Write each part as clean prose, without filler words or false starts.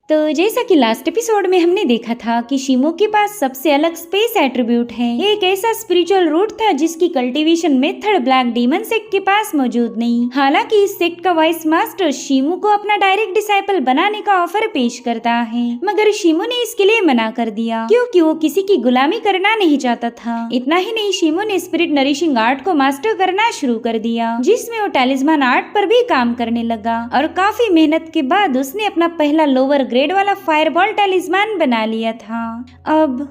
तो जैसा कि लास्ट एपिसोड में हमने देखा था कि शिमो के पास सबसे अलग स्पेस एट्रीब्यूट है। एक ऐसा स्पिरिचुअल रूट था जिसकी cultivation method black demon sect के पास मौजूद नहीं। हालांकि इस सेक्ट का वाइस मास्टर शिमो को अपना डायरेक्ट डिसाइपल बनाने का ऑफर पेश करता है, मगर शिमो ने इसके लिए मना कर दिया क्योंकि वो किसी की गुलामी करना नहीं चाहता था। इतना ही नहीं, शिमो ने स्पिरिट नरिशिंग आर्ट को मास्टर करना शुरू कर दिया, जिसमें वो टैलिस्मान आर्ट पर भी काम करने लगा और काफी मेहनत के बाद उसने अपना पहला लोअर ग्रेड वाला फायरबॉल टैलिस्मान बना लिया था। अब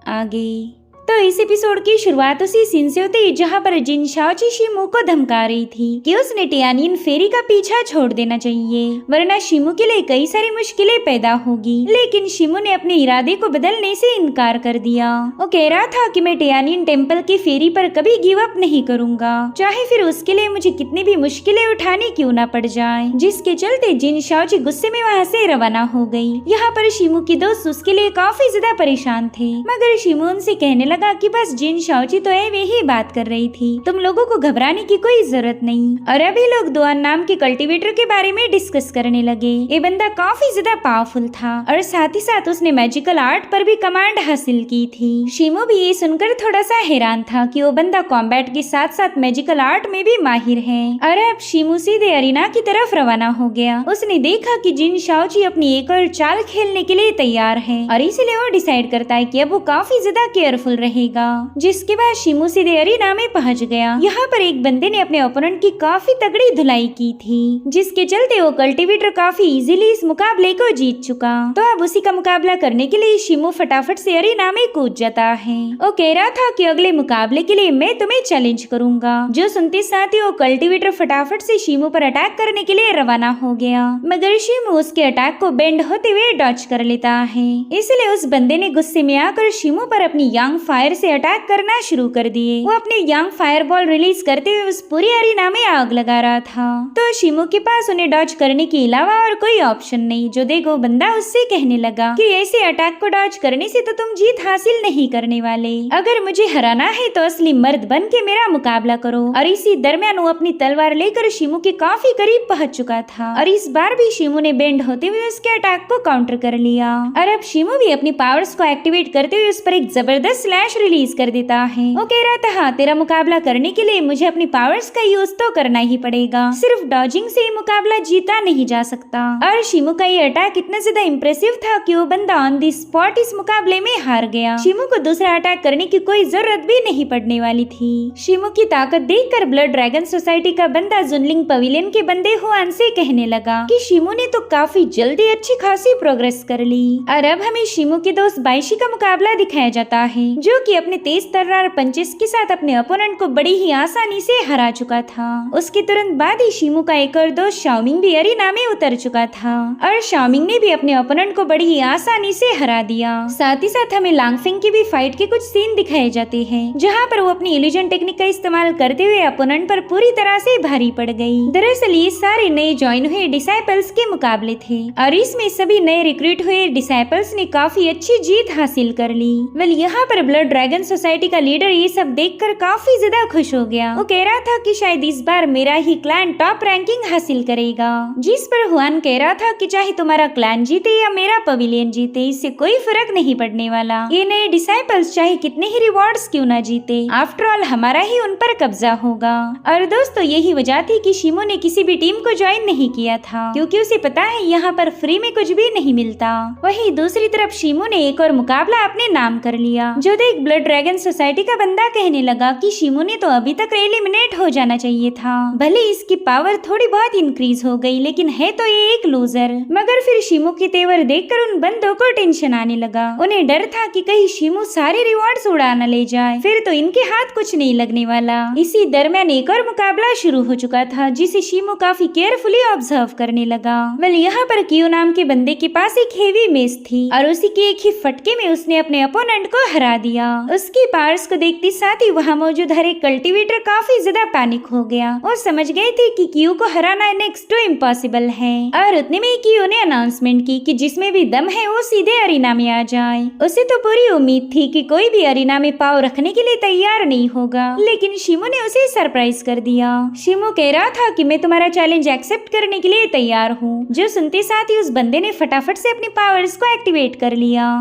आगे तो इस एपिसोड की शुरुआत उसी सीन से होती है जहाँ पर जिन शाओची शिमो को धमका रही थी कि उसने टियानियन फेरी का पीछा छोड़ देना चाहिए, वरना शिमो के लिए कई सारी मुश्किलें पैदा होगी। लेकिन शिमो ने अपने इरादे को बदलने से इनकार कर दिया। वो कह रहा था कि मैं टियानियन टेम्पल की फेरी पर कभी गिव अप नहीं करूंगा, चाहे फिर उसके लिए मुझे कितनी भी मुश्किलें उठानी क्यों न पड़ जाए। जिसके चलते जिन शाओची गुस्से में वहाँ से रवाना हो गई। यहाँ पर शिमो की दोस्त उसके लिए काफी ज्यादा परेशान थे, मगर शिमो उनसे कहने लगा कि बस जिन शाओची तो है वही बात कर रही थी, तुम लोगों को घबराने की कोई जरूरत नहीं। और अभी लोग दुआन नाम के कल्टीवेटर के बारे में डिस्कस करने लगे। ये बंदा काफी ज्यादा पावरफुल था और साथ ही साथ उसने मैजिकल आर्ट पर भी कमांड हासिल की थी। शिमो भी ये सुनकर थोड़ा सा हैरान था कि वो बंदा कॉम्बैट के साथ साथ मैजिकल आर्ट में भी माहिर है। और अब शिमो सीधे अरीना की तरफ रवाना हो गया। उसने देखा कि जिन शाओची अपनी एक और चाल खेलने के लिए तैयार है और इसीलिए वो डिसाइड करता है कि अब वो काफी ज्यादा केयरफुल रहेगा। जिसके बाद शिमो सीधे अरीना में पहुंच गया। यहाँ पर एक बंदे ने अपने ओपोनेंट की काफी तगड़ी धुलाई की थी, जिसके चलते वो कल्टीवेटर काफी इजीली इस मुकाबले को जीत चुका। तो अब उसी का मुकाबला करने के लिए शिमो फटाफट से अरीना में कूद जाता है। वो कह रहा था कि अगले मुकाबले के लिए मैं तुम्हें चैलेंज करूंगा। जो सुनते साथ ही वो कल्टीवेटर फटाफट से शिमो पर अटैक करने के लिए रवाना हो गया, मगर शिमो उसके अटैक को बेंड होते हुए डॉच कर लेता है। इसलिए उस बंदे ने गुस्से में आकर शिमो पर अपनी यांग फायर से अटैक करना शुरू कर दिए। वो अपने यांग फायरबॉल रिलीज करते हुए उस पूरी अरीना में आग लगा रहा था। तो शिमो के पास उन्हें डॉज करने के अलावा और कोई ऑप्शन नहीं। जो देखो बंदा उससे कहने लगा कि ऐसे अटैक को डॉज करने से तो तुम जीत हासिल नहीं करने वाले। अगर मुझे हराना है तो असली मर्द बन के मेरा मुकाबला करो। और इसी दरमियान वो अपनी तलवार लेकर शिमो के काफी करीब पहुंच चुका था और इस बार भी शिमो ने बेंड होते हुए उसके अटैक को काउंटर कर लिया। और अब शिमो भी अपनी पावर्स को एक्टिवेट करते हुए उस पर एक जबरदस्त स्लैश रिलीज कर देता है। वो कह रहा था हाँ, तेरा मुकाबला करने के लिए मुझे अपनी पावर्स का यूज तो करना ही पड़ेगा, सिर्फ डॉजिंग से मुकाबला जीता नहीं जा सकता। और शिमो का ये अटैक इतना ज्यादा इम्प्रेसिव था कि वो बंदा ऑन दी स्पॉट इस मुकाबले में हार गया। शिमो को दूसरा अटैक करने की कोई जरूरत भी नहीं पड़ने वाली थी। शिमो की ताकत देखकर ब्लड ड्रैगन सोसाइटी का बंदा जुनलिंग पवेलियन के बंदे हुआन से कहने लगा कि शिमो ने तो काफी जल्दी अच्छी खासी प्रोग्रेस कर ली। और अब हमें शिमो के दोस्त बाइशी का मुकाबला दिखाया जाता है, जो कि अपने तेज तर्रार पंचेस के साथ अपने अपोनेंट को बड़ी ही आसानी से हरा चुका था। उसके तुरंत बाद ही शिमो का एक और दोस्त शाओमिंग भी अरीना में उतर चुका था और शाओमिंग ने भी अपने अपोनेंट को बड़ी ही आसानी से हरा दिया। साथ ही साथ हमें लांगफेंग की भी फाइट के कुछ सीन दिखाए जाते हैं, जहाँ पर वो अपनी इल्यूजन टेक्निक का इस्तेमाल करते हुए अपोनेंट पर पूरी तरह से भारी पड़ गई। दरअसल ये सारे नए ज्वाइन हुए डिसाइपल्स के मुकाबले थे और इसमें सभी नए रिक्रूट हुए डिसाइपल्स ने काफी अच्छी जीत हासिल कर ली। वेल यहाँ पर ब्लड ड्रैगन सोसाइटी का लीडर ये सब देखकर काफी ज्यादा खुश हो गया। वो कह रहा था कि शायद इस बार मेरा ही क्लैन टॉप रैंकिंग हासिल करेगा। जिस पर हुआन कह रहा था कि चाहे तुम्हारा क्लैन जीते या मेरा पवेलियन जीते, इससे कोई फर्क नहीं पड़ने वाला। ये नए डिसाइपल्स चाहे कितने ही रिवॉर्ड्स क्यों ना जीते, आफ्टर ऑल हमारा ही उन पर कब्जा होगा। और दोस्तों यही वजह थी कि शिमो ने किसी भी टीम को ज्वाइन नहीं किया था, क्योंकि उसे पता है यहाँ पर फ्री में कुछ भी नहीं मिलता। वहीं दूसरी तरफ शिमो ने एक और मुकाबला अपने नाम कर लिया। जो देख ब्लड ड्रैगन सोसाइटी का बंदा कहने लगा कि शिमो ने तो अभी तक एलिमिनेट हो जाना चाहिए था। भले इसकी पावर थोड़ी बहुत इंक्रीज हो गई, लेकिन है तो ये एक लूजर। मगर फिर शिमो के तेवर देखकर उन बंदों को टेंशन आने लगा। उन्हें डर था कि कहीं शिमो सारे रिवॉर्ड्स उड़ा न ले जाए, फिर तो इनके हाथ कुछ नहीं लगने वाला। इसी दरमियान एक और मुकाबला शुरू हो चुका था, जिसे शिमो काफी केयरफुली ऑब्जर्व करने लगा। वेल यहाँ पर कियो नाम के बंदे के पास एक हेवी मेस थी और उसी के एक ही फटके में उसने अपने अपोनेंट को हरा दिया। दिया। उसकी पावर्स को देखते साथ ही वहाँ मौजूद हर एक कल्टीवेटर काफी ज्यादा पैनिक हो गया और समझ गए थे कि क्यू को हराना नेक्स्ट टू इम्पॉसिबल है। और उतने में क्यू ने अनाउंसमेंट की कि जिसमें भी दम है वो सीधे अरीना में आ जाए। उसे तो पूरी उम्मीद थी कि कोई भी अरीना में पाव रखने के लिए तैयार नहीं होगा, लेकिन शिमो ने उसे सरप्राइज कर दिया। शिमो कह रहा था कि मैं तुम्हारा चैलेंज एक्सेप्ट करने के लिए तैयार हूँ, जो सुनते साथ ही उस बंदे ने फटाफट से अपनी पावर्स को एक्टिवेट कर लिया।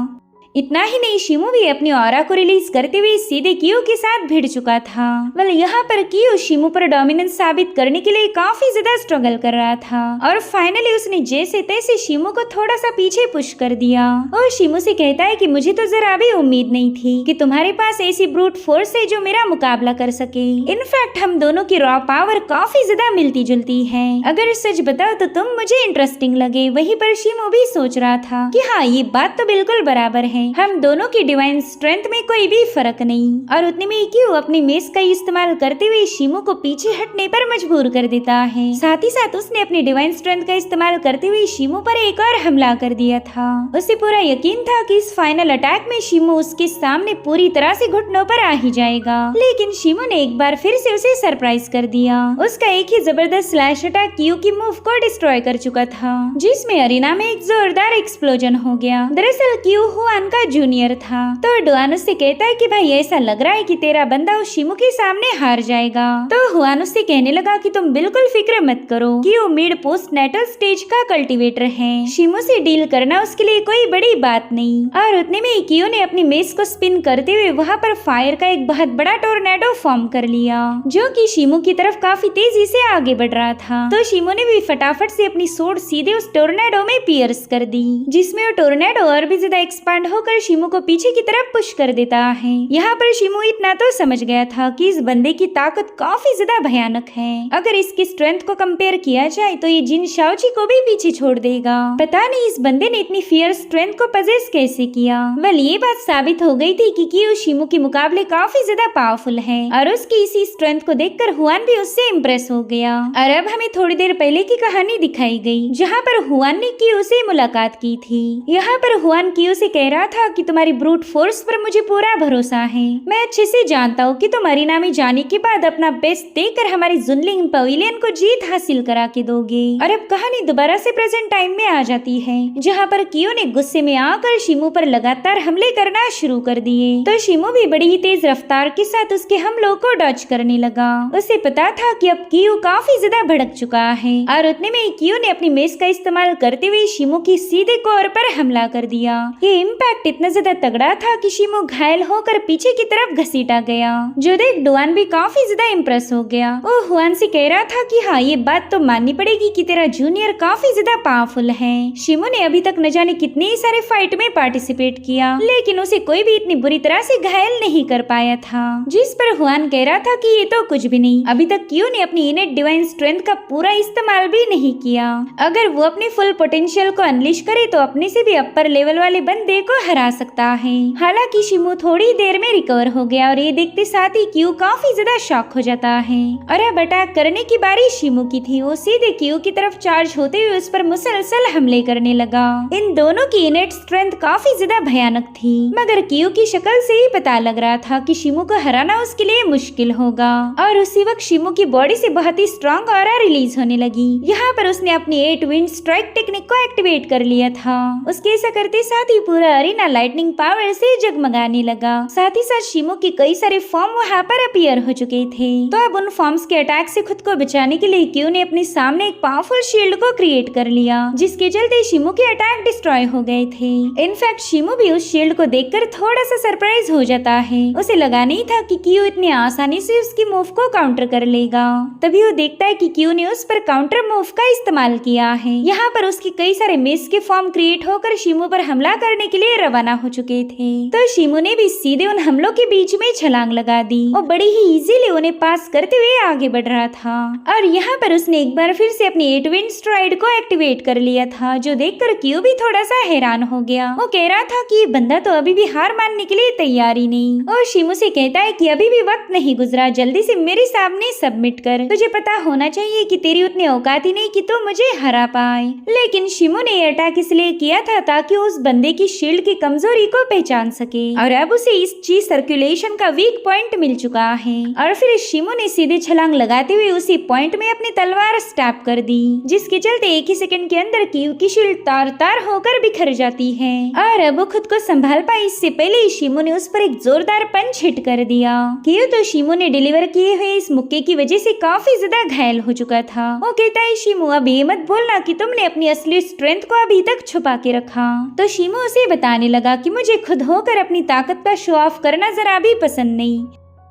इतना ही नहीं, शिमो भी अपनी ऑरा को रिलीज करते हुए सीधे कियो के साथ भिड़ चुका था। वेल यहाँ पर कियो शिमो पर डोमिनेंस साबित करने के लिए काफी ज्यादा स्ट्रगल कर रहा था और फाइनली उसने जैसे तैसे शिमो को थोड़ा सा पीछे पुश कर दिया और शिमो से कहता है कि मुझे तो जरा भी उम्मीद नहीं थी कि तुम्हारे पास ऐसी ब्रूट फोर्स है जो मेरा मुकाबला कर सके। इनफैक्ट हम दोनों की रॉ पावर काफी ज्यादा मिलती जुलती है। अगर सच बताओ तो तुम मुझे इंटरेस्टिंग लगे। वहीं पर शिमो भी सोच रहा था कि हाँ, ये बात तो बिल्कुल बराबर है, हम दोनों की डिवाइन स्ट्रेंथ में कोई भी फर्क नहीं। और उतने में क्यू अपनी मेस का इस्तेमाल करते हुए शिमो को पीछे हटने पर मजबूर कर देता है। साथ ही साथ उसने अपनी डिवाइन स्ट्रेंथ का इस्तेमाल करते हुए शिमो पर एक और हमला कर दिया था। उसे पूरा यकीन था कि इस फाइनल अटैक में शिमो उसके सामने पूरी तरह से घुटनों पर आ ही जाएगा, लेकिन शिमो ने एक बार फिर से उसे सरप्राइज कर दिया। उसका एक ही जबरदस्त स्लैश अटैक क्यू की मूव को डिस्ट्रॉय कर चुका था, जिसमें अरीना में एक जोरदार एक्सप्लोजन हो गया। दरअसल क्यू हुआन का जूनियर था, तो डुआन उससे कहता है कि भाई ऐसा लग रहा है कि तेरा बंदा उस शिमो के सामने हार जाएगा। तो हुआन उससे कहने लगा कि तुम बिल्कुल फिक्र मत करो कि वो मिड पोस्ट नेटल स्टेज का कल्टीवेटर है, शिमो से डील करना उसके लिए कोई बड़ी बात नहीं। और उतने में कियो ने अपनी मेस को स्पिन करते हुए वहाँ पर फायर का एक बहुत बड़ा टोर्नेडो फॉर्म कर लिया, जो कि शिमो की तरफ काफी तेजी से आगे बढ़ रहा था। तो शिमो ने भी फटाफट से अपनी सोर्ड सीधे उस टोर्नेडो में पियर्स कर दी, जिसमें वो टोर्नेडो और भी ज्यादा एक्सपांड होकर शिमो को पीछे की तरफ पुश कर देता है। यहाँ पर शिमो इतना तो समझ गया था कि इस बंदे की ताकत काफी ज्यादा भयानक है। अगर इसकी स्ट्रेंथ को कंपेयर किया जाए तो ये जिन शाओची को भी पीछे छोड़ देगा। पता नहीं इस बंदे ने इतनी फियर स्ट्रेंथ को पजेस कैसे किया। वेल ये बात साबित हो गई थी कि कियो शिमो के मुकाबले काफी ज्यादा पावरफुल है और उसकी इसी स्ट्रेंथ को देखकर हुआन भी उससे इम्प्रेस हो गया। और अब हमें थोड़ी देर पहले की कहानी दिखाई गई, जहाँ पर हुआन ने कियो से मुलाकात की थी। यहाँ पर हुआन कियो से कह रहा था कि तुम्हारी ब्रूट फोर्स पर मुझे पूरा भरोसा है। मैं अच्छे से जानता हूँ कि तुम अरीना में जाने के बाद अपना बेस्ट देकर हमारी जुनलिंग पवेलियन को जीत हासिल करा के दोगे। और अब कहानी दोबारा से प्रेजेंट टाइम में आ जाती है, जहाँ पर कियो ने गुस्से में आकर शिमो पर लगातार हमले करना शुरू कर दिए। तो शिमो भी बड़ी ही तेज रफ्तार के साथ उसके हमलों को डॉज करने लगा। उसे पता था कि अब कियो काफी ज्यादा भड़क चुका है और उतने में कियो ने अपनी मेस का इस्तेमाल करते हुए शिमो की सीधे कोर पर हमला कर दिया। ये इम्पैक्ट इतना ज्यादा तगड़ा था कि शिमो घायल होकर पीछे की तरफ घसीटा गया, जो देख डुआन भी काफी ज्यादा इम्प्रेस हो गया। वो हुआन से कह रहा था कि हाँ, ये बात तो माननी पड़ेगी कि तेरा जूनियर काफी ज्यादा पावरफुल है। शिमो ने अभी तक न जाने कितने ही सारे फाइट में पार्टिसिपेट किया, लेकिन उसे कोई भी इतनी बुरी तरह से घायल नहीं कर पाया था। जिस पर हुआन कह रहा था कि ये तो कुछ भी नहीं, अभी तक कियो ने अपनी इनेट डिवाइन स्ट्रेंथ का पूरा इस्तेमाल भी नहीं किया। अगर वो अपने फुल पोटेंशियल को अनलिश करे तो अपने से भी अपर लेवल वाले बंदे को हरा सकता है। हालांकि शिमो थोड़ी देर में रिकवर हो गया और ये देखते साथ ही कियो काफी ज्यादा शॉक हो जाता है। और अब अटैक करने की बारी शिमो की थी। वो सीधे कियो की तरफ चार्ज होते हुए उस पर मुसलसल हमले करने लगा। इन दोनों की इनेट स्ट्रेंथ काफी ज्यादा भयानक थी, मगर कियो की शक्ल से ही पता लग रहा था कि शिमो को हराना उसके लिए मुश्किल होगा। और उसी वक्त शिमो की बॉडी से बहुत ही स्ट्रॉन्ग ऑरा रिलीज होने लगी। यहाँ पर उसने अपनी 8 विंड स्ट्राइक टेक्निक को एक्टिवेट कर लिया था। उसके ऐसा करते साथ ही पूरा अरीना लाइटनिंग पावर से जगमगाने लगा। साथ ही साथ शिमो के कई सारे फॉर्म वहाँ पर अपीयर हो चुके थे। तो अब उन फॉर्म्स के अटैक से खुद को बचाने के लिए कियो ने अपने सामने एक पावरफुल शील्ड को क्रिएट कर लिया, जिसके चलते शिमो के अटैक डिस्ट्रॉय हो गए थे। इनफैक्ट शिमो भी उस शील्ड को देखकर थोड़ा सा सरप्राइज हो जाता है। उसे लगा नहीं था कि कियो इतनी आसानी से उसकी मूव को काउंटर कर लेगा। तभी वो देखता है कि कियो ने उस पर काउंटर मूव का इस्तेमाल किया है। यहाँ पर उसके कई सारे मेस के फॉर्म क्रिएट होकर शिमो पर हमला करने के लिए रवाना हो चुके थे। तो शिमो ने भी सीधे उन हमलों के बीच में छलांग लगा दी और बड़ी ही इजीली उन्हें पास करते हुए आगे बढ़ रहा था। और यहाँ पर उसने एक बार फिर से अपनी 8 विंड स्ट्राइड को एक्टिवेट कर लिया था, जो देखकर कियो भी थोड़ा सा हैरान हो गया। वो कह रहा था कि ये बंदा तो अभी भी हार मानने के लिए तैयार ही नहीं। और शिमो से कहता है कि अभी भी वक्त नहीं गुजरा, जल्दी से मेरे सामने सबमिट कर। तुझे पता होना चाहिए कि तेरी उतनी औकात ही नहीं कि तू मुझे हरा पाए। लेकिन शिमो ने अटैक इसलिए किया था ताकि उस बंदे की शील्ड की कमजोरी को पहचान सके और अब उसे इस ची सर्कुलेशन का वीक पॉइंट मिल चुका है। और फिर शिमो ने सीधे छलांग लगाते हुए उसी पॉइंट में अपनी तलवार स्टैप कर दी, जिसके चलते एक ही सेकंड के अंदर क्यू की शील्ड तार तार होकर बिखर जाती है। और अब वो खुद को संभाल पाई इससे पहले ही शिमो ने उस पर एक जोरदार पंच हिट कर दिया। क्यू तो शिमो ने डिलीवर किए हुए इस मुक्के की वजह से काफी ज्यादा घायल हो चुका था। वो कहता है शिमो अब ये मत बोलना कि तुमने अपनी असली स्ट्रेंथ को अभी तक छुपा के रखा। तो शिमो उसे बताने लगा कि मुझे खुद होकर अपनी ताकत का शो ऑफ करना जरा भी पसंद नहीं,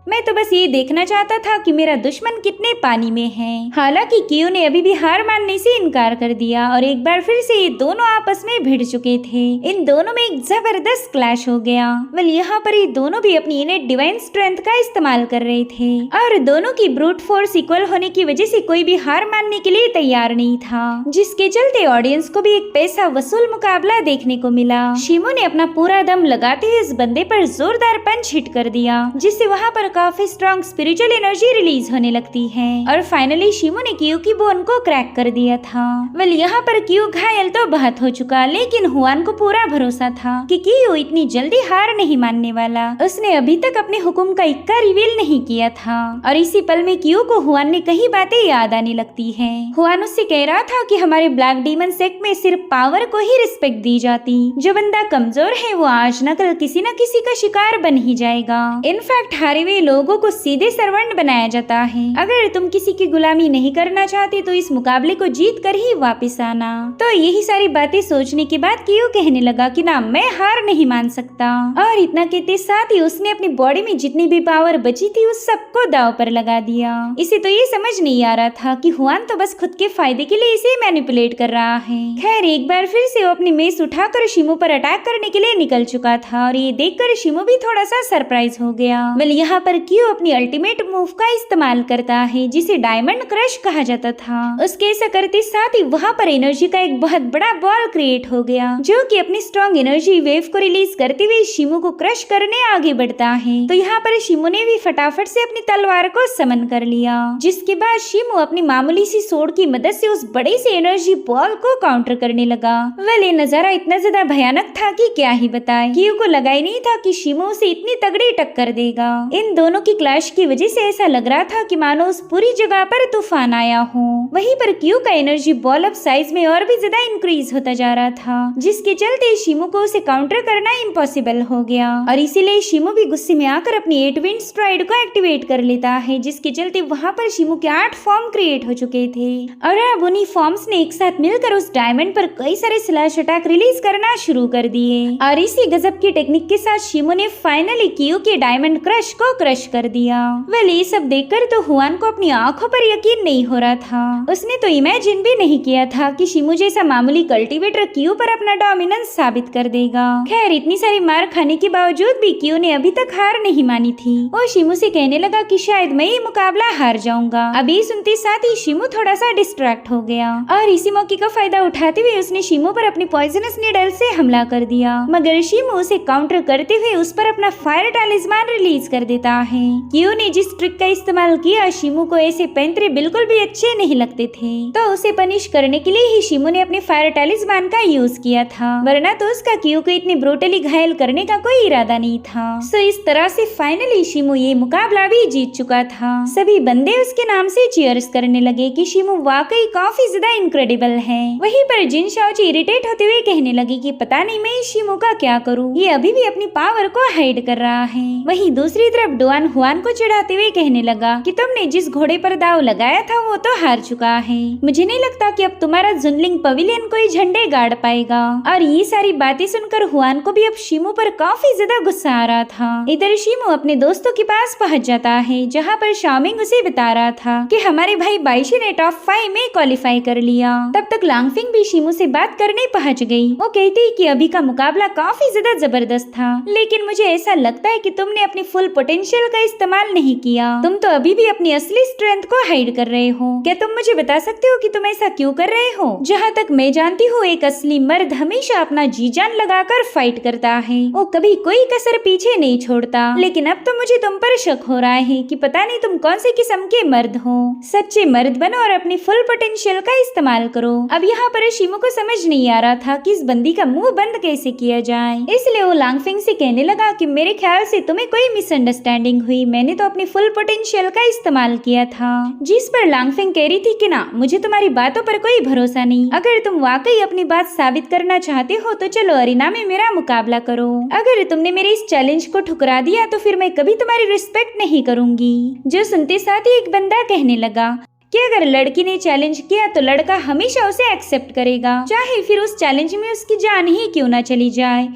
मैं तो बस ये देखना चाहता था कि मेरा दुश्मन कितने पानी में है। हालांकि क्यू ने अभी भी हार मानने से इनकार कर दिया और एक बार फिर से ये दोनों आपस में भिड़ चुके थे। इन दोनों में एक जबरदस्त क्लैश हो गया। वेल यहाँ पर ये दोनों भी अपनी इनेट डिवाइन स्ट्रेंथ का इस्तेमाल कर रहे थे और दोनों की ब्रूट फोर्स इक्वल होने की वजह से कोई भी हार मानने के लिए तैयार नहीं था, जिसके चलते ऑडियंस को भी एक पैसा वसूल मुकाबला देखने को मिला। शिमो ने अपना पूरा दम लगाते हुए इस बंदे पर जोरदार पंच हिट कर दिया, जिससे वहाँ पर काफी स्ट्रॉन्ग स्पिरिचुअल एनर्जी रिलीज होने लगती है और फाइनली शिमो ने क्यू की बोन को क्रैक कर दिया था। वेल यहाँ पर क्यू घायल तो बहुत हो चुका, लेकिन हुआन को पूरा भरोसा था कि क्यू इतनी जल्दी हार नहीं मानने वाला। उसने अभी तक अपने हुक्म का इक्का रिवील नहीं किया था और इसी पल में क्यू को हुआन ने कई बातें याद आने लगती है। हुआन उससे कह रहा था कि हमारे ब्लैक डीमन सेक्ट में सिर्फ पावर को ही रिस्पेक्ट दी जाती, जो बंदा कमजोर है वो आज न कल किसी न किसी का शिकार बन ही जाएगा। इनफैक्ट हारे हुए लोगों को सीधे सर्वेंट बनाया जाता है। अगर तुम किसी की गुलामी नहीं करना चाहते तो इस मुकाबले को जीत कर ही वापस आना। तो यही सारी बातें सोचने के बाद क्यू कहने लगा कि ना, मैं हार नहीं मान सकता। और इतना कहते साथ ही उसने अपनी बॉडी में जितनी भी पावर बची थी उस सबको दाव पर लगा दिया। इसे तो ये समझ नहीं आ रहा था कि हुआन तो बस खुद के फायदे के लिए इसे मैनिपुलेट कर रहा है। खैर एक बार फिर से वो अपनी मेस उठाकर शिमो पर अटैक करने के लिए निकल चुका था और ये देखकर शिमो भी थोड़ा सा सरप्राइज हो गया। वेल यहाँ पर क्यू अपनी अल्टीमेट मूव का इस्तेमाल करता है, जिसे डायमंड क्रश कहा जाता था। उसके ऐसा करते साथ ही वहाँ पर एनर्जी का एक बहुत बड़ा बॉल क्रिएट हो गया, जो कि अपनी स्ट्रॉन्ग एनर्जी वेव को रिलीज करते हुए शिमो को क्रश करने आगे बढ़ता है। तो यहाँ पर शिमो ने भी फटाफट से अपनी तलवार को समन कर लिया, जिसके बाद शिमो अपनी मामूली सी सोड की मदद से उस बड़े से एनर्जी बॉल को काउंटर करने लगा। वेल ये नजारा इतना ज्यादा भयानक था कि क्या ही बताए। क्यू को लगा ही नहीं था कि शिमो उसे इतनी तगड़ी टक्कर देगा। इन दोनों की क्लैश की वजह से ऐसा लग रहा था कि मानो उस पूरी जगह पर तूफान आया हो। वहीं पर क्यू का एनर्जी बॉल अब साइज में और भी ज्यादा इंक्रीज होता जा रहा था, जिसके चलते शिमो को उसे काउंटर करना इम्पॉसिबल हो गया और इसीलिए शिमो भी गुस्से में आकर अपनी 8 विंड स्ट्राइड को एक्टिवेट कर लेता है, जिसके चलते वहाँ पर शिमो के 8 फॉर्म क्रिएट हो चुके थे और अब उन्हीं फॉर्म्स ने एक साथ मिलकर उस डायमंड पर कई सारे स्लैश अटैक रिलीज करना शुरू कर दिए और इसी गजब की टेक्निक के साथ शिमो ने फाइनली क्यू के डायमंड क्रश को क्रश कर दिया। वेल ये सब देखकर तो हुआन को अपनी आंखों पर यकीन नहीं हो रहा था। उसने तो इमेजिन भी नहीं किया था कि शिमो जैसा मामूली कल्टीवेटर क्यू पर अपना डोमिनेंस साबित कर देगा। खैर इतनी सारी मार खाने के बावजूद भी क्यू ने अभी तक हार नहीं मानी थी। वो शिमो से कहने लगा कि शायद मैं ये मुकाबला हार जाऊंगा। अभी सुनते साथ ही शिमो थोड़ा सा डिस्ट्रैक्ट हो गया और इसी मौके का फायदा उठाते हुए उसने शिमो पर अपनी पॉइजनस नीडल से हमला कर दिया, मगर शिमो उसे काउंटर करते हुए उस पर अपना फायर टैलिस्मान रिलीज कर देता है। क्यू ने जिस ट्रिक का इस्तेमाल किया, शिमो को ऐसे पैंतरे बिल्कुल भी अच्छे नहीं लगते थे, तो उसे पनिश करने के लिए ही शिमो ने अपने फायर टैलिस्मान का यूज किया था, वरना तो उसका क्यू को इतनी ब्रूटली घायल करने का कोई इरादा नहीं था। सो इस तरह से फाइनली शिमो ये मुकाबला भी जीत चुका था। सभी बंदे उसके नाम से चीयर्स करने लगे कि शिमो वाकई काफी ज्यादा इनक्रेडिबल है। वहीं पर जिन शाओची इरिटेट होते हुए कहने लगी कि पता नहीं मैं इस शिमो का क्या करूं, ये अभी भी अपनी पावर को हाइड कर रहा है। वहीं दूसरी तरफ डुआन हुआन को चिढ़ाते हुए कहने लगा कि तुमने जिस घोड़े पर दाव लगाया था वो तो हार चुका है, मुझे नहीं लगता कि अब तुम्हारा जुनलिंग पवेलियन कोई झंडे गाड़ पाएगा। और ये सारी बातें सुनकर हुआन को भी अब शिमो पर काफी ज्यादा गुस्सा आ रहा था। इधर शिमो अपने दोस्तों के पास पहुंच जाता है, जहाँ पर शाओमिंग उसे बता रहा था कि हमारे भाई बाइशी ने टॉप 5 में क्वालिफाई कर लिया। तब तक लांगफिंग भी शिमो से बात करने पहुंच गई। वो कहती कि अभी का मुकाबला काफी ज्यादा जबरदस्त था, लेकिन मुझे ऐसा लगता है कि तुमने अपनी फुल पोटेंशियल पोटेंशियल का इस्तेमाल नहीं किया। तुम तो अभी भी अपनी असली स्ट्रेंथ को हाइड कर रहे हो। क्या तुम मुझे बता सकते हो कि तुम ऐसा क्यों कर रहे हो? जहाँ तक मैं जानती हूँ, एक असली मर्द हमेशा अपना जी जान लगाकर फाइट करता है, वो कभी कोई कसर पीछे नहीं छोड़ता। लेकिन अब तो मुझे तुम पर शक हो रहा है कि पता नहीं तुम कौन से किस्म के मर्द हो। सच्चे मर्द बनो और अपनी फुल पोटेंशियल का इस्तेमाल करो। अब यहाँ पर शिमो को समझ नहीं आ रहा था कि इस बंदी का मुंह बंद कैसे किया जाए, इसलिए वो लांगफेंग से कहने लगा कि मेरे ख्याल से तुम्हें कोई मिसअंडरस्टैंडिंग हुई। मैंने तो अपनी फुल पोटेंशियल का इस्तेमाल किया था। जिस पर लांगफेंग कह रही थी कि ना, मुझे तुम्हारी बातों पर कोई भरोसा नहीं। अगर तुम वाकई अपनी बात साबित करना चाहते हो तो चलो अरीना में मेरा मुकाबला करो। अगर तुमने मेरे इस चैलेंज को ठुकरा दिया तो फिर मैं कभी तुम्हारी रिस्पेक्ट नहीं करूंगी। जो सुनते साथ ही एक बंदा कहने लगा कि अगर लड़की ने चैलेंज किया तो लड़का हमेशा उसे एक्सेप्ट करेगा, चाहे फिर उस चैलेंज में उसकी जान ही क्यों ना चली जाए।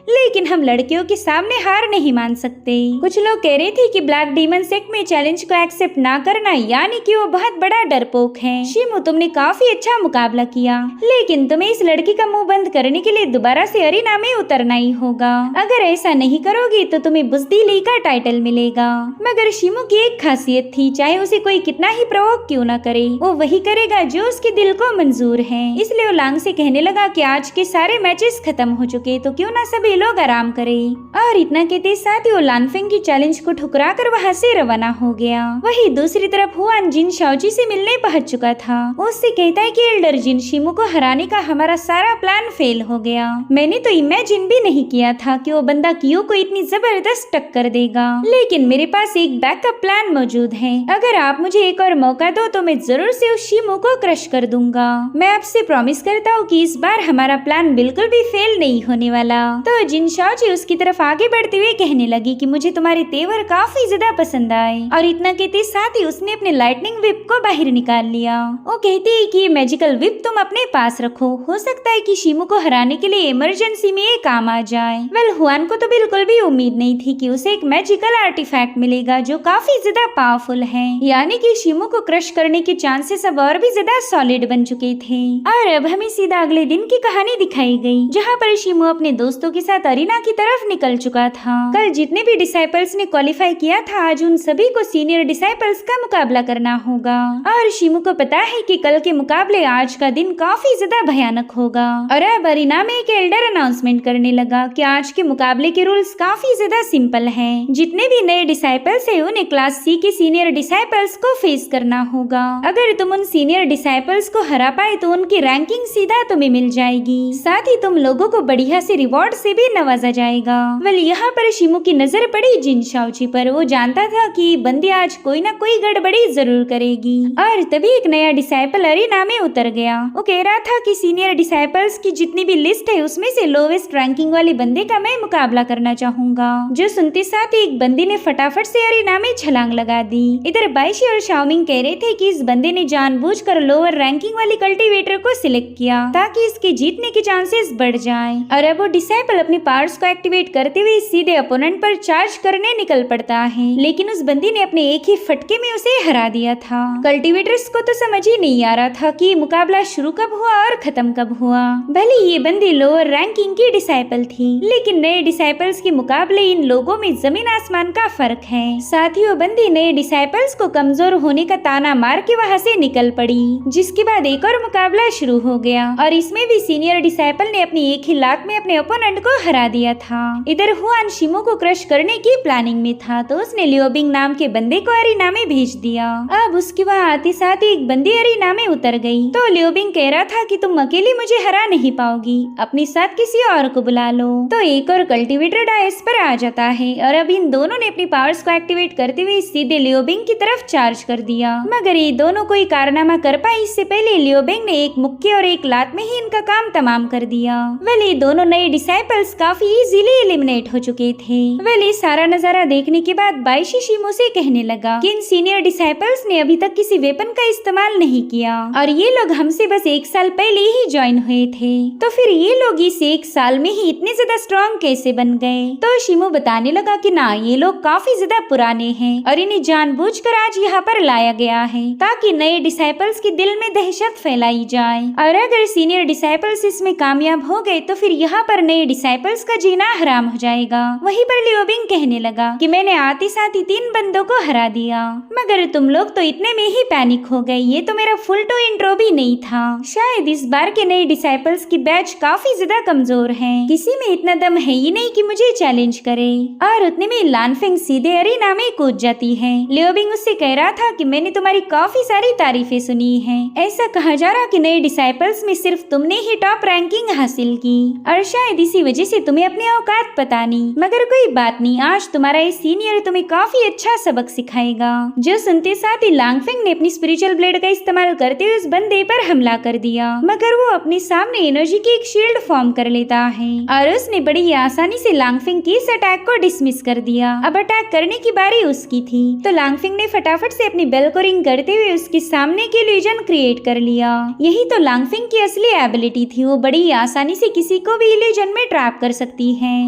लेकिन हम लड़कियों के सामने हार नहीं मान सकते। कुछ लोग कह रहे थे कि ब्लैक डीमन सेक्ट में चैलेंज को एक्सेप्ट ना करना यानी कि वो बहुत बड़ा डरपोक है। शिमो, तुमने काफी अच्छा मुकाबला किया, लेकिन तुम्हें इस लड़की का मुंह बंद करने के लिए दोबारा से अरीना में उतरना ही होगा। अगर ऐसा नहीं करोगी तो तुम्हें बुज़दिली का टाइटल मिलेगा। मगर शिमो की एक खासियत थी, चाहे उसे कोई कितना ही प्रवोक क्यों न करे, वो वही करेगा जो उसके दिल को मंजूर है। इसलिए वो लांग से कहने लगा कि आज के सारे मैचेस खत्म हो चुके, तो क्यों ना सभी लोग आराम करें। और इतना कहते साथ ही वो लानफेंग की चैलेंज को ठुकरा कर वहाँ से रवाना हो गया। वही दूसरी तरफ हुआन जिन शाओजी से मिलने पहुंच चुका था। उससे कहता है कि एल्डर जिन, शिमो को हराने का हमारा सारा प्लान फेल हो गया। मैंने तो इमेजिन भी नहीं किया था कि वो बंदा कियो को इतनी जबरदस्त टक्कर देगा, लेकिन मेरे पास एक बैकअप प्लान मौजूद है। अगर आप मुझे एक और मौका दो तो मैं जरूर से उस शिमो को क्रश कर दूंगा। मैं आपसे प्रॉमिस करता हूँ कि इस बार हमारा प्लान बिल्कुल भी फेल नहीं होने वाला। तो जिन शाओजी उसकी तरफ आगे बढ़ते हुए कहने लगी कि मुझे तुम्हारे तेवर काफी ज्यादा पसंद आए। और इतना कहते साथ ही उसने अपने लाइटनिंग विप को बाहर निकाल लिया। वो कहती है कि ये मैजिकल विप तुम अपने पास रखो, हो सकता है कि शिमो को हराने के लिए इमरजेंसी में ये काम आ जाए। वेल, हुआन को तो बिल्कुल भी उम्मीद नहीं थी कि उसे एक मैजिकल आर्टिफैक्ट मिलेगा जो काफी ज्यादा पावरफुल है, यानी कि शिमो को क्रश करने के चांसेस अब और भी ज्यादा सॉलिड बन चुके थे। और अब हमें सीधा अगले दिन की कहानी दिखाई गई, जहाँ पर शिमो अपने दोस्तों के साथ अरीना की तरफ निकल चुका था। कल जितने भी डिसाइपल्स ने क्वालिफाई किया था, आज उन सभी को सीनियर डिसाइपल्स का मुकाबला करना होगा। और शिमो को पता है कि कल के मुकाबले आज का दिन काफी ज्यादा भयानक होगा। और अब अरीना में एक एल्डर अनाउंसमेंट करने लगा कि आज के मुकाबले के रूल्स काफी ज्यादा सिंपल हैं। जितने भी नए डिसाइपल्स है उन्हें क्लास सी के सीनियर डिसाइपल्स को फेस करना होगा। अगर तुम उन सीनियर डिसाइपल्स को हरा पाए तो उनकी रैंकिंग सीधा तुम्हें मिल जाएगी, साथ ही तुम लोगों को बढ़िया से रिवॉर्ड से भी नवाजा जाएगा। वेल, यहाँ पर शिमो की नजर पड़ी जिन शाओजी पर। वो जानता था कि बंदी आज कोई ना कोई गड़बड़ी जरूर करेगी। और तभी एक नया डिसाइपल अरीना में उतर गया। वो कह रहा था कि सीनियर डिसाइपल्स की जितनी भी लिस्ट है उसमें से लोवेस्ट रैंकिंग वाले बंदे का मैं मुकाबला करना चाहूंगा। जो सुनते साथ ही एक बंदे ने फटाफट से अरीना में छलांग लगा दी। इधर बाइशी और शाओमिंग कह रहे थे कि इस बंदे ने जानबूझकर लोअर रैंकिंग वाली कल्टीवेटर को सिलेक्ट किया ताकि इसके जीतने के चांसेस बढ़ जाए। और अब वो डिसाइपल अपने पावर्स को एक्टिवेट करते हुए सीधे अपोनेंट पर चार्ज करने निकल पड़ता है, लेकिन उस बंदी ने अपने एक ही फटके में उसे हरा दिया था। कल्टीवेटर्स को तो समझ ही नहीं आ रहा था कि मुकाबला शुरू कब हुआ और खत्म कब हुआ। भले ये बंदी लोअर रैंकिंग की डिसाइपल थी, लेकिन नए डिसाइपल्स के मुकाबले इन लोगों में जमीन आसमान का फर्क है। साथ ही वो बंदी नए डिसाइपल्स को कमजोर होने का ताना मार के वहाँ से निकल पड़ी, जिसके बाद एक और मुकाबला शुरू हो गया। और इसमें भी सीनियर डिसाइपल ने अपनी एक ही लात में अपने ओपोनेंट को हरा दिया था। इधर हुआन शिमो को क्रश करने की प्लानिंग में था, तो उसने लियोबिंग नाम के बंदे को अरीना में भेज दिया। अब उसके वहाँ आते साथ एक बंदी अरीना में उतर गई। तो लियोबिंग कह रहा था कि तुम अकेली मुझे हरा नहीं पाओगी, अपने साथ किसी और को बुला लो। तो एक और कल्टीवेटर डायस पर आ जाता है और अब इन दोनों ने अपनी पावर्स को एक्टिवेट करते हुए सीधे लियोबिंग की तरफ चार्ज कर दिया। मगर ये दोनों कोई कारनामा कर पाए इससे पहले लियोबिंग ने एक मुक्के और एक लात में ही इनका काम तमाम कर दिया। वेल, ये दोनों नए डिसाइपल्स काफी इजीली एलिमिनेट हो चुके थे। वेल, ये सारा नजारा देखने के बाद बाइशी शिमो से कहने लगा कि इन सीनियर डिसाइपल्स ने अभी तक किसी वेपन का इस्तेमाल नहीं किया और ये लोग हमसे बस 1 साल पहले ही ज्वाइन हुए थे, तो फिर ये लोग इस 1 साल में ही इतने ज्यादा स्ट्रॉन्ग कैसे बन गए। तो शिमो बताने लगा कि ना, ये लोग काफी ज्यादा पुराने हैं और इन्हें जानबूझकर आज यहाँ पर लाया गया है ताकि नए डिसाइपल्स के दिल में दहशत फैलाई जाए। और अगर सीनियर डिसाइपल्स इसमें कामयाब हो गए तो फिर यहाँ पर नए डिसाइपल्स डिसाइपल्स का जीना हराम हो जाएगा। वहीं पर लियोबिंग कहने लगा कि मैंने आते साथ ही 3 बंदों को हरा दिया, मगर तुम लोग तो इतने में ही पैनिक हो गए। ये तो मेरा फुल टू इंट्रो भी नहीं था। शायद इस बार के नए डिसाइपल्स की बैच काफी ज्यादा कमजोर है। किसी में इतना दम है ही नहीं कि मुझे चैलेंज करे। और उतने में लानफेंग सीधे अरीना में कूद जाती है। लियोबिंग उससे कह रहा था कि मैंने तुम्हारी काफी सारी तारीफें सुनी है। ऐसा कहा जा रहा कि नए डिसाइपल्स में सिर्फ तुमने ही टॉप रैंकिंग हासिल की और शायद इसी वजह से तुम्हें अपनी औकात पता नहीं। मगर कोई बात नहीं, आज तुम्हारा ये सीनियर तुम्हें काफी अच्छा सबक सिखाएगा। जो सुनते साथ ही लांगफेंग ने अपनी स्पिरिचुअल ब्लेड का इस्तेमाल करते हुए उस बंदे पर हमला कर दिया, मगर वो अपने सामने एनर्जी की एक शील्ड फॉर्म कर लेता है और उसने बड़ी आसानी से लांगफेंग की इस अटैक को डिसमिस कर दिया। अब अटैक करने की बारी उसकी थी, तो लांगफेंग ने फटाफट से अपनी बेल को रिंग करते हुए उसके सामने के इल्यूजन क्रिएट कर लिया। यही तो लांगफेंग की असली एबिलिटी थी, वो बड़ी आसानी से किसी को भी इल्यूजन में ट्रैप कर सकती है।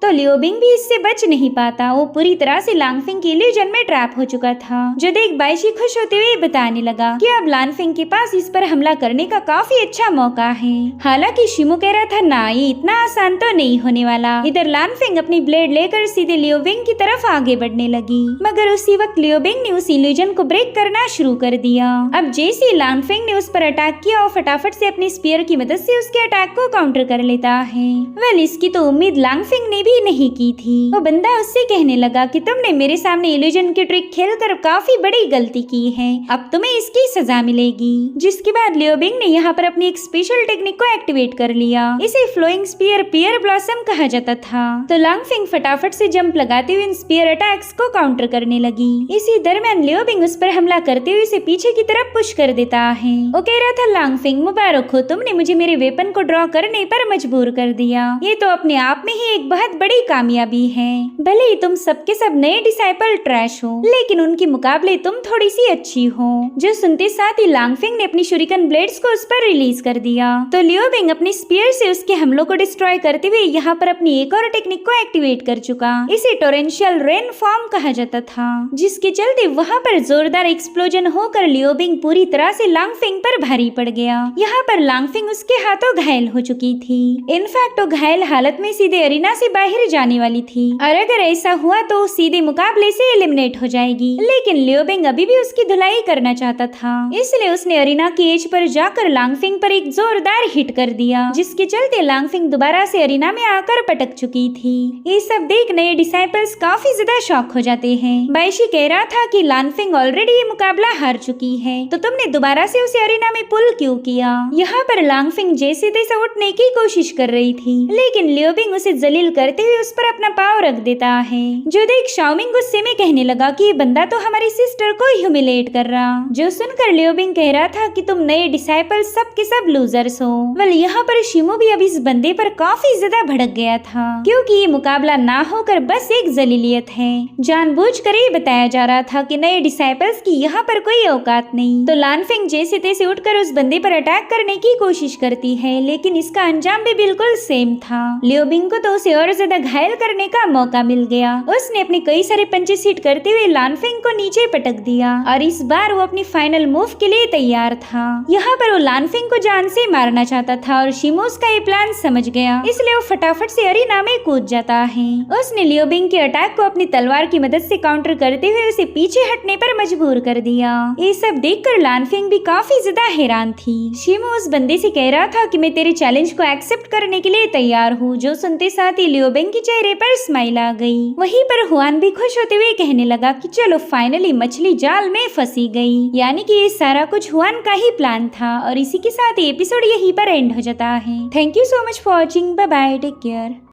तो लियोबिंग भी इससे बच नहीं पाता। वो पूरी तरह से लांगफेंग के इल्यूजन में ट्रैप हो चुका था। जो देख बाइशी खुश होते हुए बताने लगा कि अब लानफेंग के पास इस पर हमला करने का काफी अच्छा मौका है। हालांकि शिमो कह रहा था ना, ये इतना आसान तो नहीं होने वाला। इधर लानफेंग अपनी ब्लेड लेकर सीधे लियोबिंग की तरफ आगे बढ़ने लगी, मगर उसी वक्त लियोबिंग ने उस इल्यूजन को ब्रेक करना शुरू कर दिया। अब जैसे लानफेंग ने उस पर अटैक किया, और फटाफट से अपने स्पीयर की मदद से उसके अटैक को काउंटर कर लेता है। वेल, इसकी तो उम्मीद लांगफेंग ने भी नहीं की थी। वो बंदा उससे कहने लगा कि तुमने मेरे सामने इल्यूजन की ट्रिक खेलकर काफी बड़ी गलती की है, अब तुम्हें इसकी सजा मिलेगी। जिसके बाद लियोबिंग ने यहाँ पर अपनी एक स्पेशल टेक्निक को एक्टिवेट कर लिया। इसे फ्लोइंग स्पीयर पियर ब्लॉसम कहा जाता था। तो लांगफेंग फटाफट से जंप लगाते हुए इन स्पीयर अटैक्स को काउंटर करने लगी। इसी दरमियान लियोबिंग उस पर हमला करते हुए उसे पीछे की तरफ पुश कर देता है। वो कह रहा था, लांगफेंग मुबारक हो, तुमने मुझे मेरे वेपन को ड्रॉ करने पर मजबूर कर दिया। ये तो अपने आप में ही एक बहुत बड़ी कामयाबी है। भले ही तुम सबके सब नए डिसाइपल ट्रैश हो, लेकिन उनके मुकाबले तुम थोड़ी सी अच्छी हो। जो सुनते साथ ही लांगफेंग ने अपनी शुरिकन ब्लेड्स को उस पर रिलीज कर दिया। तो लियोबिंग अपनी स्पीयर से उसके हमलों को डिस्ट्रॉय करते हुए यहाँ पर अपनी एक और टेक्निक को एक्टिवेट कर चुका। इसे टोरेंशियल रेन फॉर्म कहा जाता था, जिसके चलते वहाँ पर जोरदार एक्सप्लोजन होकर लियोबिंग पूरी तरह से लांगफेंग पर भारी पड़ गया। यहाँ पर लांगफेंग उसके हाथों घायल हो चुकी थी। इनफैक्ट वो घायल हालत में सीधे अरीना से बाहर जाने वाली थी, और अगर ऐसा हुआ तो सीधे मुकाबले से एलिमिनेट हो जाएगी। लेकिन लियोबिंग अभी भी उसकी धुलाई करना चाहता था, इसलिए उसने अरीना की एज पर जाकर लांगफेंग पर एक जोरदार हिट कर दिया, जिसके चलते लांगफेंग दोबारा से अरीना में आकर पटक चुकी थी। ये सब देख नए डिसाइपल्स काफी ज्यादा शॉक हो जाते हैं। बाइशी कह रहा था कि लांगफेंग ऑलरेडी ये मुकाबला हार चुकी है, तो तुमने दोबारा से उसे अरीना में पुल क्यों किया। यहाँ पर लांगफेंग जैसे तैसे उठने की कोशिश कर रही थी, लेकिन लियोबिंग उसे जलील करते हुए उस पर अपना पाव रख देता है। जो देख शाओमिंग गुस्से में कहने लगा कि ये बंदा तो हमारी सिस्टर को ह्यूमिलेट कर रहा। जो सुनकर लियोबिंग कह रहा था कि तुम नए डिसाइपल सब के सब लूजर्स हो। वेल, यहाँ पर शिमो भी अब इस बंदे पर काफी ज्यादा भड़क गया था, क्योंकि ये मुकाबला ना होकर बस एक जलीलियत है। जानबूझकर ये बताया जा रहा था कि नए डिसाइपल्स की यहाँ पर कोई औकात नहीं। तो लानफेंग जैसे तैसे उठकर उस बंदे पर अटैक करने की कोशिश करती है, लेकिन इसका अंजाम भी बिल्कुल सेम था। लियोबिंग को तो उसे और ज्यादा घायल करने का मौका मिल गया। उसने अपने कई सारे पंचेस हिट करते हुए लानफेंग को नीचे पटक दिया, और इस बार वो अपनी फाइनल मूव के लिए तैयार था। यहाँ पर वो लानफेंग को जान से मारना चाहता था, और शिमोस का ये प्लान समझ गया, इसलिए वो फटाफट से अरीना में कूद जाता है। उसने लियोबिंग के अटैक को अपनी तलवार की मदद से काउंटर करते हुए उसे पीछे हटने पर मजबूर कर दिया। ये सब देखकर लानफेंग भी काफी ज्यादा हैरान थी। शिमो उस बंदे से कह रहा था कि मैं तेरे चैलेंज को एक्सेप्ट करने के लिए तैयार हूँ। जो सुनते साथ ही लियोबिंग के चेहरे पर स्माइल आ गई। वहीं पर हुआन भी खुश होते हुए कहने लगा कि चलो फाइनली मछली जाल में फंसी गई। यानी कि ये सारा कुछ हुआन का ही प्लान था, और इसी के साथ एपिसोड यहीं पर एंड हो जाता है। Thank you so much for watching. Bye bye, take care.